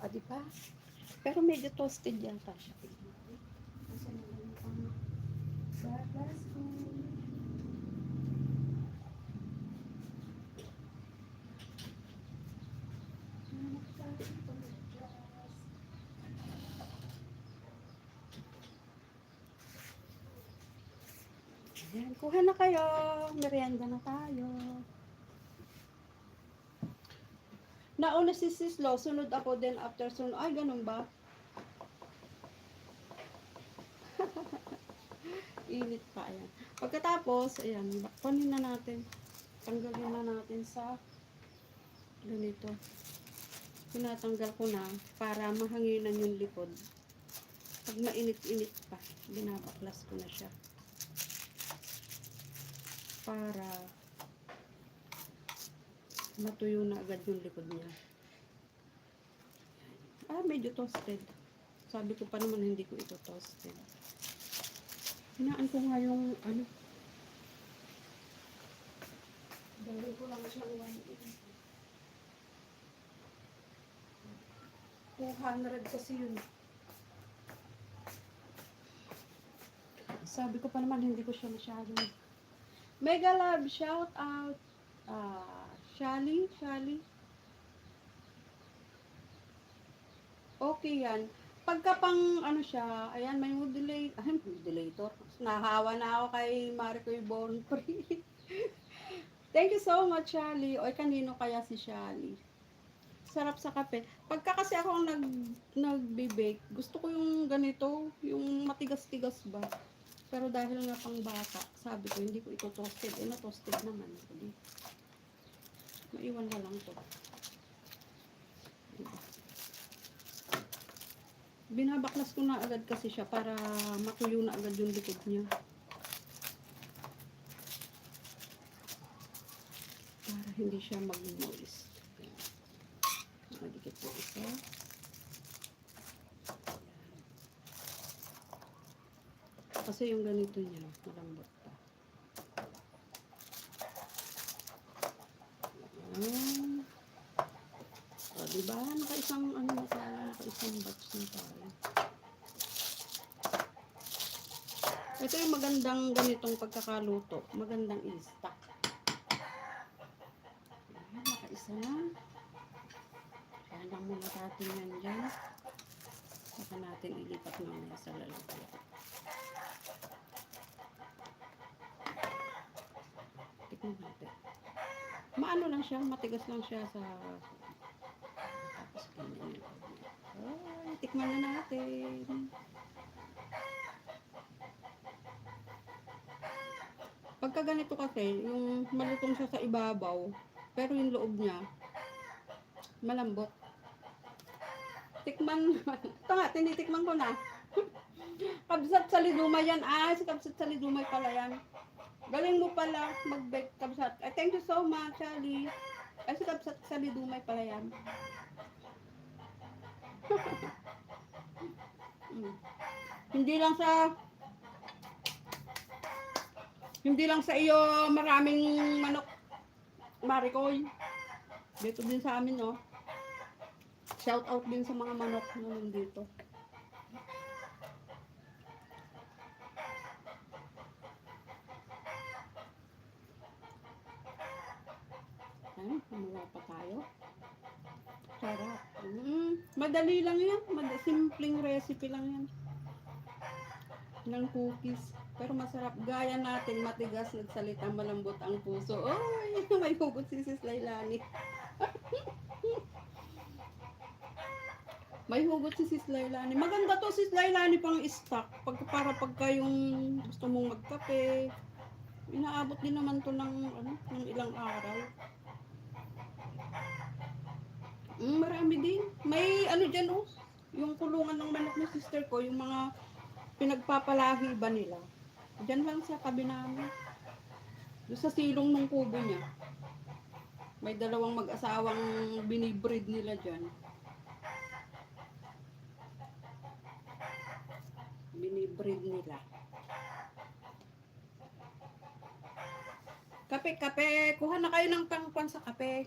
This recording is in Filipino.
Ah, di ba? Pero medyo toasted yata siya. Kasi naman pang gatas ko. Ayan, kuha na kayo. Merienda na tayo. Nauna si Sislo, sunod ako din after sunod. Ay, ganun ba? Init pa, ayan. Pagkatapos, ayan, kunin na natin. Tanggalin na natin sa ganito. Tinatanggal ko na para mahanginan yung likod. Pag mainit-init pa, binabaklas ko na siya. Para matuyo na agad yung likod niya. Ah, medyo toasted. Sabi ko pa naman hindi ko ito toasted. Hinaan ko nga yung ano. Dahil ko lang siya 200 kasi yun. Sabi ko pa naman hindi ko siya masyadong. Mega love, shout out. Shali. Okay yan. Pagka pang ano siya, ayan, may modulator. Nahawa na ako kay Maricoy Born Free. Thank you so much, Shali. Oy, kanino kaya si Shali? Sarap sa kape. Pagka kasi ako ang nagbe-bake, gusto ko yung ganito, yung matigas-tigas ba. Pero dahil nga pang bata, sabi ko, hindi ko ito toasted. Eh, na-toasted naman. Hindi. Maiwan na lang to. Diba? Binabaklas ko na agad kasi siya para matuyo na agad yung likod niya. Para hindi siya mag-moist. Madikit po isa. Kasi yung ganito niya, malambot pa. Ayan. O, diba? Naka-isang ano na tayo, naka-isang batch na tayo. Ito yung magandang ganitong pagkakaluto. Magandang i-stock. Ayan, naka-isa na. Kaya lang muna natin yan dyan. Saka natin ilipat naman sa lalagyan. Tikman natin. Maano lang siya, matigas lang siya sa... Tapos ganyan. Ay, tikman na natin. Pagka ganito kasi, yung malutong siya sa ibabaw, pero yung loob niya, malambot. Tikman, ito nga, tinitikman ko na. Kabsat sa lidumay yan. Si kabsat sa lidumay pala yan. Galing mo pala mag-bake, kabsat. Thank you so much, Charlie. Si kabsat sa lidumay pala yan. Hindi lang sa iyo maraming manok, Maricoy. Dito din sa amin, no. Shout out din sa mga manok na nandito. Ay, kumuha pa tayo. Sarap. Madali lang yan. Simpleng recipe lang yan. Ng cookies. Pero masarap. Gaya natin, matigas, nagsalita, malambot ang puso. Oy, may hugot si Sis Lailani. May hugot si Sis Lailani. Maganda to, Sis Lailani, pang stock. Para pagka yung gusto mong magkape, inaabot din naman to ng ilang araw. Marami din. May dyan, yung kulungan ng manok ng sister ko, yung mga pinagpapalahi ba nila. Diyan lang sa tabi namin. Doon sa silong ng kubo niya. May dalawang mag-asawang binibreed nila dyan. Binibreed nila. Kape. Kuha na kayo ng pangpan sa kape.